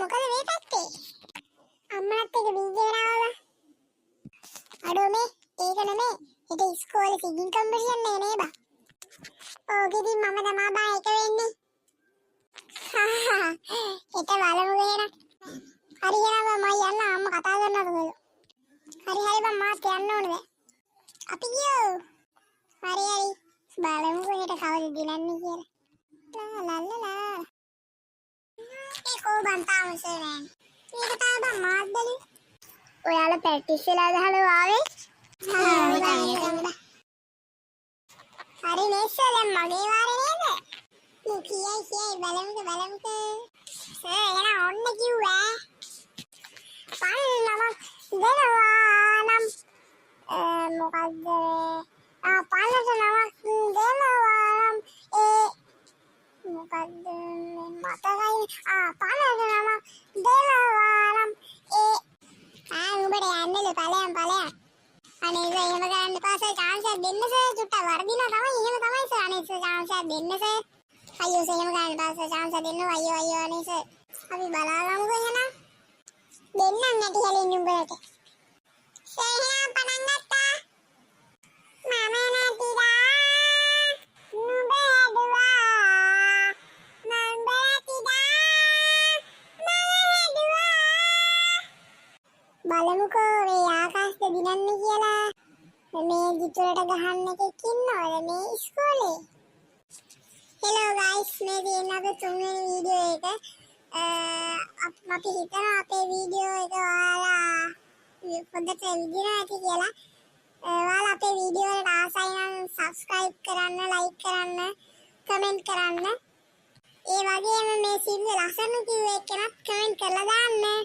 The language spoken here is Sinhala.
මොකද මේ පැත්තේ? අම්මලත් එක වීඩියෝ ගෙනාවා. අඩෝ මේ ඒක නෙමෙයි. ඒක ඉස්කෝලේ සිංගින් කම්පිටිෂන් එක නේ බා. ඕකෙදි මම තමයි බා එක වෙන්නේ. ඒක බලමු ගේන. හරි යනවා මම යන්න අම්මා කතා කරනවද? හරි බා මාත් යන්න ඕනේ දැන්. අපි ගියෝ. හරි. බලමු කොහෙට කවද දිනන්නේ කියලා. ලා. ඒකෝ බන්තාම සරන්. මේක තමයි බා මාත් බැලි. ඔයාලා ප්‍රැක්ටිස් වෙලා දහලා ආවේ? හරි නේසල් දැන් මගේ වාරේ නේද? මේ කියයි බලමුක. සර් එන ඔන්න කිව්වා. පන්නම දෙනවා නම් මොකද්ද? පන්නට නමක් දෙනවා නම් මොකද්ද මතකයි. පන්නට නමක් දෙනවා නම් උඹට යන්නද ඵලයන්. අනේ එහෙම ගන්න පාසල් chance එකක් දෙන්න සර්. චුට්ටක් වර්ධිනවා තමයි. එහෙම තමයි සර්. අනේ සර් chance එකක් දෙන්න සර්. අයියෝ සර් එහෙම ගන්න පාසල් chance එකක් දෙන්න. අයියෝ අනේ සර්. අපි බලාගමුකෝ එහෙනම්. දෙන්නම් නැටි හැලින් උඹට. සර් එහෙනම් පටන් ගත්තා. මම නැටිලා නුඹ හැදුවා. මම බලමුකෝ මේ ආකාශය දිනන්නේ කියලා. මේ ගිතුරට ගහන්න එකෙක් ඉන්නවද මේ ඉස්කෝලේ? හෙලෝ ගයිස්, මේ තියෙන අපේ තුන්වෙනි වීඩියෝ එක. අපි හිතනවා අපේ වීඩියෝ එක ඔයාලා පොඩ්ඩක් විදිනවා ඇති කියලා. ඔයාලා අපේ වීඩියෝ වලට ආසයි නම් subscribe කරන්න, like කරන්න, comment කරන්න. ඒ වගේම මේ සින්දුව ලස්සන කිව්ව එක්කෙනත් comment කරලා දාන්න.